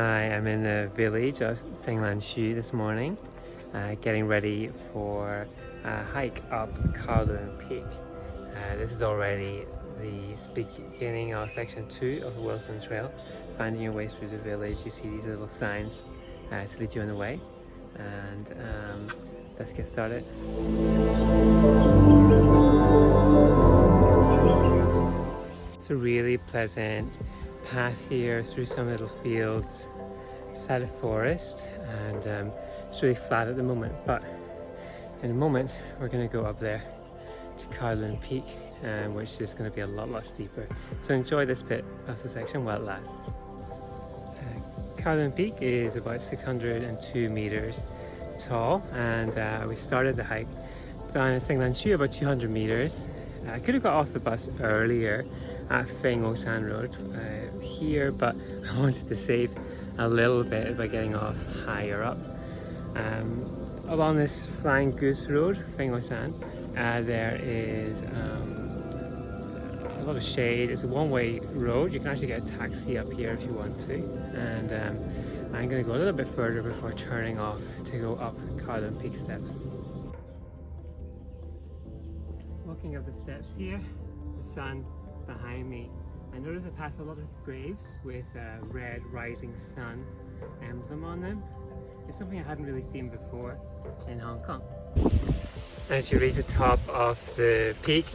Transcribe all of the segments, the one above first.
I am in the village of Senglanshu this morning, getting ready for a hike up Kowloon Peak. This is already the beginning of section 2 of the Wilson Trail. Finding your way through the village, you see these little signs to lead you on the way. And let's get started. It's a really pleasant path here through some little fields, beside a forest, and it's really flat at the moment, but in a moment we're going to go up there to Kowloon Peak, which is going to be a lot steeper. So enjoy this bit of the section while it lasts. Kowloon Peak is about 602 meters tall, and we started the hike down in Senglanshu about 200 meters. I could have got off the bus earlier at Approx Road here, but I wanted to save a little bit by getting off higher up. Along this Flying Goose Road, Approx, there is a lot of shade. It's a one-way road. You can actually get a taxi up here if you want to. And I'm going to go a little bit further before turning off to go up Kowloon Peak steps. Walking up the steps here, the sun behind me. I notice I pass a lot of graves with a red rising sun emblem on them. It's something I hadn't really seen before in Hong Kong. As you reach the top of the peak,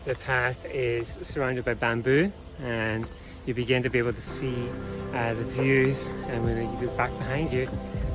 the path is surrounded by bamboo, and you begin to be able to see the views, and when you look back behind you,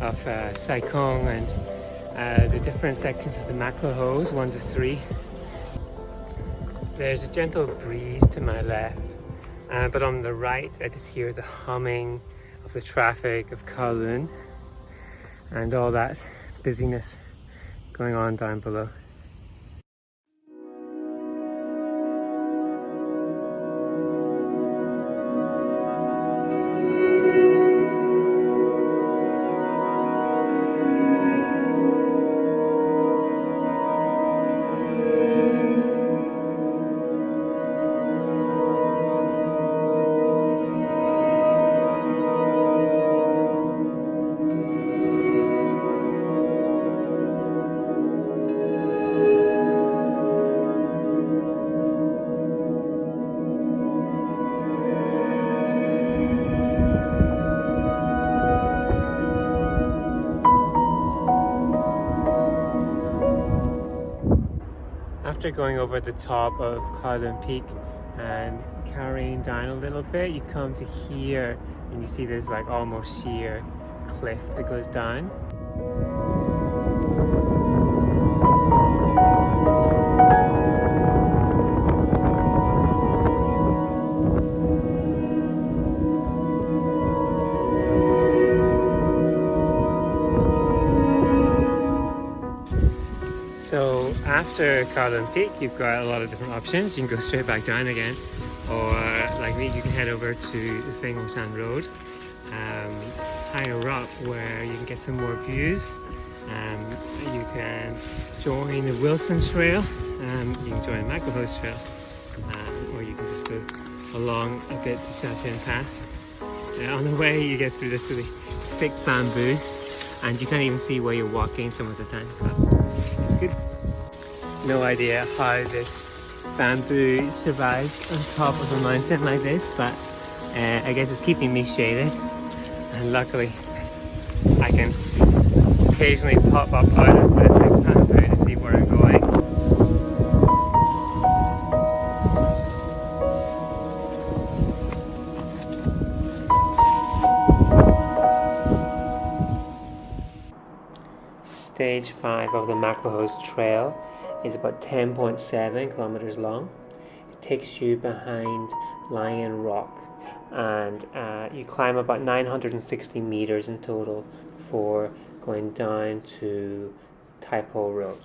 of Sai Kung and the different sections of the MacLehose 1 to 3. There's a gentle breeze to my left, but on the right I just hear the humming of the traffic of Kowloon and all that busyness going on down below. After going over the top of Kowloon Peak and carrying down a little bit, you come to here and you see this like almost sheer cliff that goes down. So after Kowloon Peak, you've got a lot of different options. You can go straight back down again, or like me, you can head over to the Approx Road, higher up, where you can get some more views. You can join the Wilson Trail, you can join the MacLehose Trail, or you can just go along a bit to Shashan Pass. On the way, you get through this really thick bamboo, and you can't even see where you're walking some of the time. It's good. No idea how this bamboo survives on top of a mountain like this, but I guess it's keeping me shaded, and luckily I can occasionally pop up out of the thick bamboo to see where I'm going. Stage 5 of the MacLehose Trail is about 10.7 kilometers long. It takes you behind Lion Rock, and you climb about 960 meters in total before going down to Tai Po Road.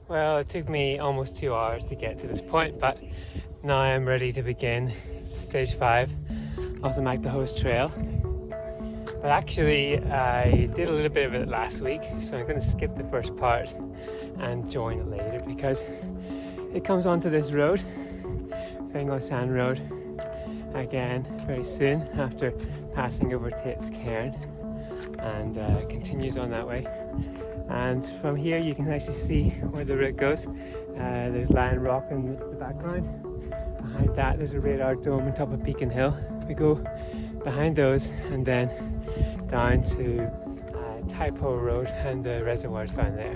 Well, it took me almost 2 hours to get to this point, but now I'm ready to begin stage 5 of the MacLehose Trail. But actually, I did a little bit of it last week, so I'm going to skip the first part and join it later, because it comes onto this road, Approx Road, again very soon after passing over Tate's Cairn, and continues on that way. And from here you can actually see where the route goes. There's Lion Rock in the background. Behind that there's a radar dome on top of Beacon Hill. We go behind those and then down to Taipo Road and the reservoirs down there.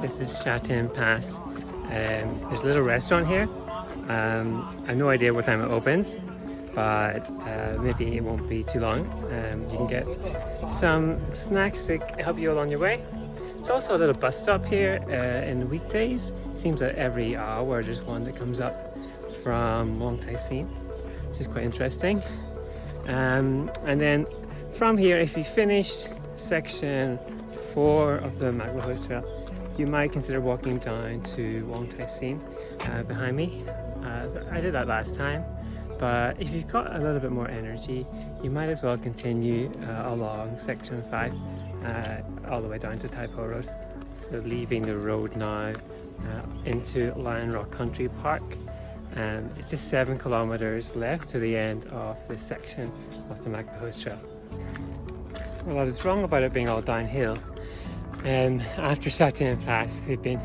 This is Shatin Pass. There's a little restaurant here. I have no idea what time it opens, but maybe it won't be too long. You can get some snacks to help you along your way. It's also a little bus stop here in the weekdays. Seems that every hour there's one that comes up from Wong Tai Sin, which is quite interesting. And then from here, if you finished section 4 of the MacLehose Trail, you might consider walking down to Wong Tai Sin behind me. I did that last time, but if you've got a little bit more energy, you might as well continue along section 5 all the way down to Taipo Road. So leaving the road now into Lion Rock Country Park. It's just 7 kilometers left to the end of this section of the MacLehose Trail. Well, I was wrong about it being all downhill. After Shatin Pass, we've been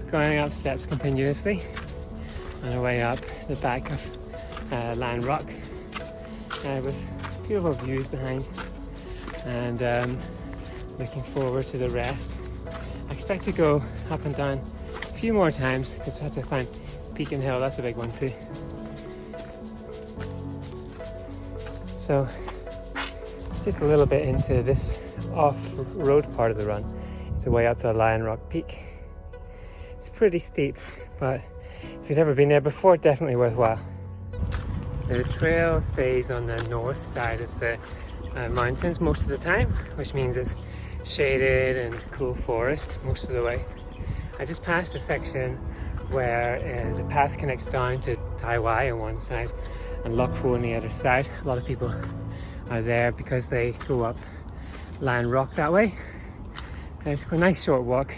going up steps continuously on our way up the back of Lion Rock. It was beautiful views behind, and looking forward to the rest. I expect to go up and down a few more times because we have to climb Beacon Hill. That's a big one too. So just a little bit into this off-road part of the run. It's a way up to Lion Rock Peak. It's pretty steep, but if you've never been there before, definitely worthwhile. The trail stays on the north side of the mountains most of the time, which means it's shaded and cool forest most of the way. I just passed a section where the path connects down to Tai Wai on one side and Loch Foh on the other side. A lot of people are there because they go up Lion Rock that way. It's a nice short walk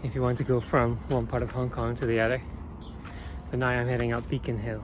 if you want to go from one part of Hong Kong to the other. But now I'm heading up Beacon Hill.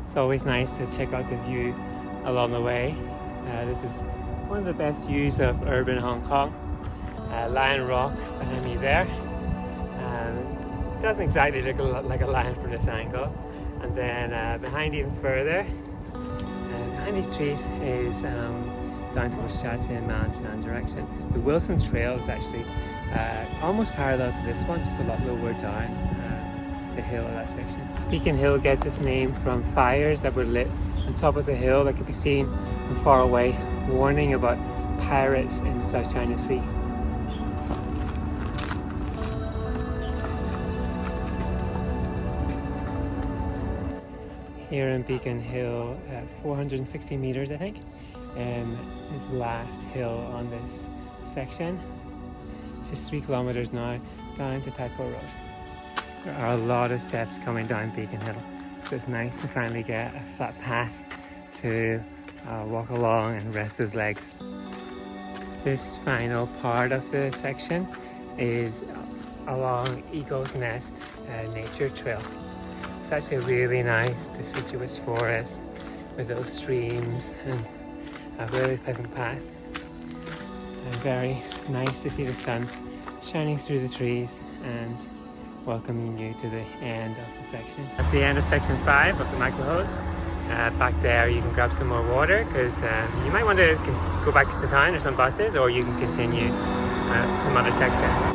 It's always nice to check out the view along the way. This is one of the best views of urban Hong Kong. Lion Rock behind me there. It doesn't exactly look like a lion from this angle. And then behind even further, behind these trees is down towards Shatin Manshan direction. The Wilson Trail is actually almost parallel to this one, just a lot lower down the hill of that section. Beacon Hill gets its name from fires that were lit on top of the hill that could be seen from far away, warning about pirates in the South China Sea. Here in Beacon Hill, at 460 meters I think, is the last hill on this section. It's just 3 kilometers now down to Taipo Road. There are a lot of steps coming down Beacon Hill, so it's nice to finally get a flat path to walk along and rest those legs. This final part of the section is along Eagle's Nest Nature Trail. It's actually a really nice deciduous forest with those streams and a really pleasant path. And very nice to see the sun shining through the trees and welcoming you to the end of the section. That's the end of section 5 of the MacLehose. Back there you can grab some more water because you might want to go back to town or some buses, or you can continue some other sections.